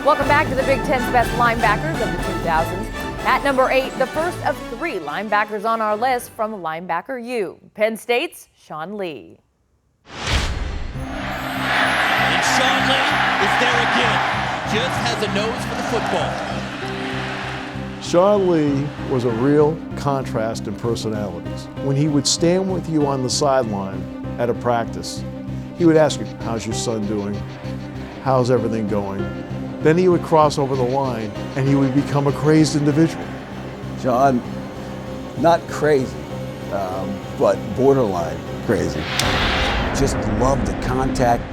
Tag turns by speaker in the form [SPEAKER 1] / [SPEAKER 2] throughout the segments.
[SPEAKER 1] Welcome back to the Big Ten's best linebackers of the 2000s. At number 8, the first of 3 linebackers on our list from Linebacker U, Penn State's Sean Lee.
[SPEAKER 2] And Sean Lee is there again, just has a nose for the football.
[SPEAKER 3] Sean Lee was a real contrast in personalities. When he would stand with you on the sideline at a practice, he would ask you, how's your son doing? How's everything going? Then he would cross over the line and he would become a crazed individual.
[SPEAKER 4] John, not crazy, but borderline crazy. Just loved the contact,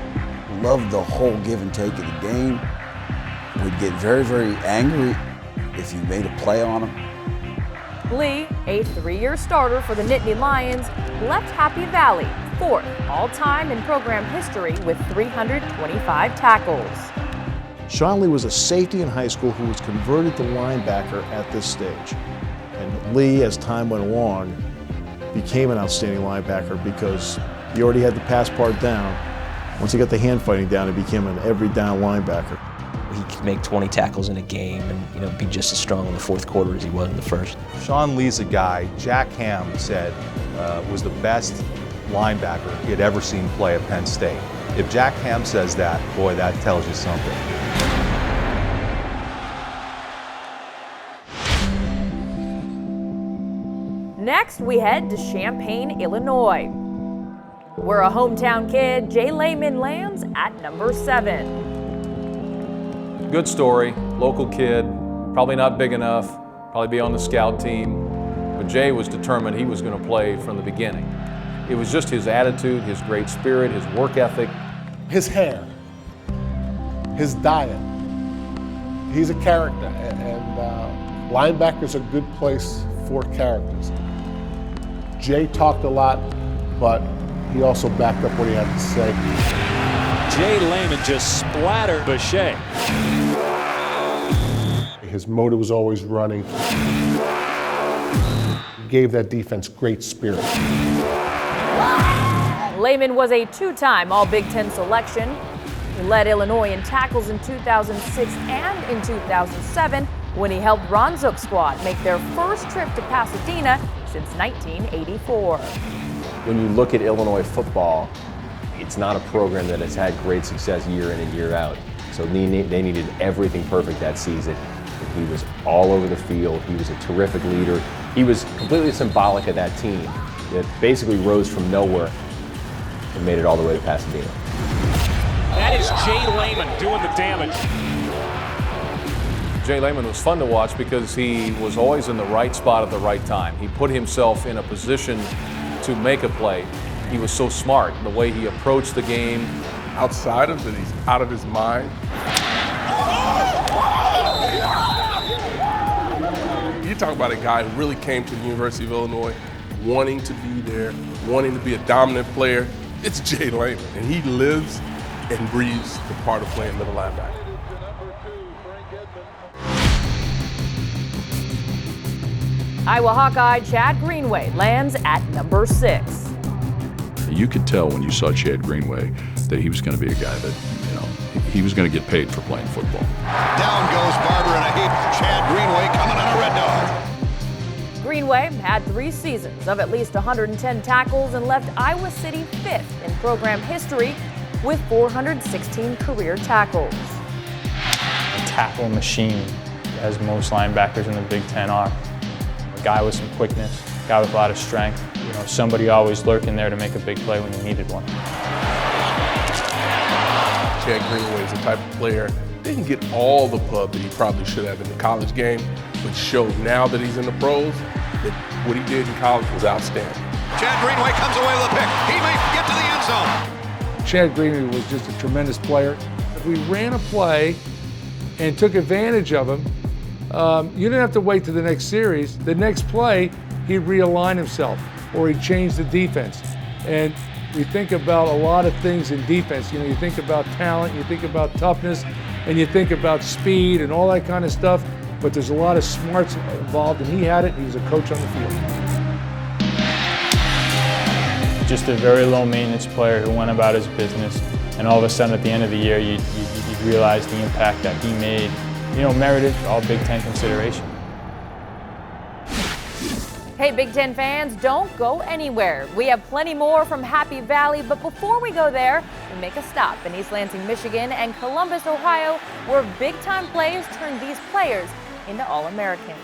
[SPEAKER 4] loved the whole give and take of the game. Would get very, very angry if you made a play on him.
[SPEAKER 1] Lee, a 3-year starter for the Nittany Lions, left Happy Valley 4th all-time in program history with 325 tackles.
[SPEAKER 3] Sean Lee was a safety in high school who was converted to linebacker at this stage. And Lee, as time went along, became an outstanding linebacker because he already had the pass part down. Once he got the hand fighting down, he became an every down linebacker.
[SPEAKER 5] He could make 20 tackles in a game and be just as strong in the fourth quarter as he was in the first.
[SPEAKER 6] Sean Lee's a guy Jack Ham said was the best linebacker he had ever seen play at Penn State. If Jack Ham says that, boy, that tells you something.
[SPEAKER 1] Next, we head to Champaign, Illinois, where a hometown kid, Jay Lehman, lands at number 7.
[SPEAKER 7] Good story, local kid, probably not big enough, probably be on the scout team, but Jay was determined he was going to play from the beginning. It was just his attitude, his great spirit, his work ethic.
[SPEAKER 8] His hair, his diet. He's a character, and linebacker's a good place for characters. Jay talked a lot, but he also backed up what he had to say.
[SPEAKER 9] Jay Lehman just splattered Boucher.
[SPEAKER 8] His motor was always running. He gave that defense great spirit.
[SPEAKER 1] Lehman was a 2-time All-Big Ten selection. He led Illinois in tackles in 2006 and in 2007 when he helped Ron Zook's squad make their first trip to Pasadena since 1984.
[SPEAKER 10] When you look at Illinois football, it's not a program that has had great success year in and year out. So they needed everything perfect that season. He was all over the field. He was a terrific leader. He was completely symbolic of that team that basically rose from nowhere and made it all the way to Pasadena.
[SPEAKER 9] That is Jay Lehman doing the damage.
[SPEAKER 7] Jay Lehman was fun to watch because he was always in the right spot at the right time. He put himself in a position to make a play. He was so smart in the way he approached the game.
[SPEAKER 8] Outside of it, he's out of his mind. You talk about a guy who really came to the University of Illinois wanting to be there, wanting to be a dominant player. It's Jay Lehman, and he lives and breathes the part of playing middle linebacker.
[SPEAKER 1] Iowa Hawkeye Chad Greenway lands at number 6.
[SPEAKER 11] You could tell when you saw Chad Greenway that he was going to be a guy that, he was going to get paid for playing football.
[SPEAKER 12] Down goes Barber in a heap. Chad Greenway coming on a red dog.
[SPEAKER 1] Greenway had 3 seasons of at least 110 tackles and left Iowa City 5th in program history with 416 career tackles.
[SPEAKER 13] A tackle machine, as most linebackers in the Big Ten are. A guy with some quickness, a guy with a lot of strength. Somebody always lurking there to make a big play when you needed one.
[SPEAKER 8] Chad Greenway is the type of player, didn't get all the pub that he probably should have in the college game, but showed now that he's in the pros that what he did in college was outstanding.
[SPEAKER 12] Chad Greenway comes away with a pick. He may get to the end zone.
[SPEAKER 14] Chad Greenway was just a tremendous player. If we ran a play and took advantage of him, you didn't have to wait to the next series. The next play, he'd realign himself or he'd change the defense. And we think about a lot of things in defense. You think about talent, you think about toughness, and you think about speed and all that kind of stuff. But there's a lot of smarts involved, and he had it. He was a coach on the field.
[SPEAKER 13] Just a very low maintenance player who went about his business, And all of a sudden at the end of the year, you realize the impact that he made, merited all Big Ten consideration.
[SPEAKER 1] Hey, Big Ten fans, don't go anywhere. We have plenty more from Happy Valley, but before we go there, we make a stop in East Lansing, Michigan and Columbus, Ohio, where big-time players turn these players into All-Americans.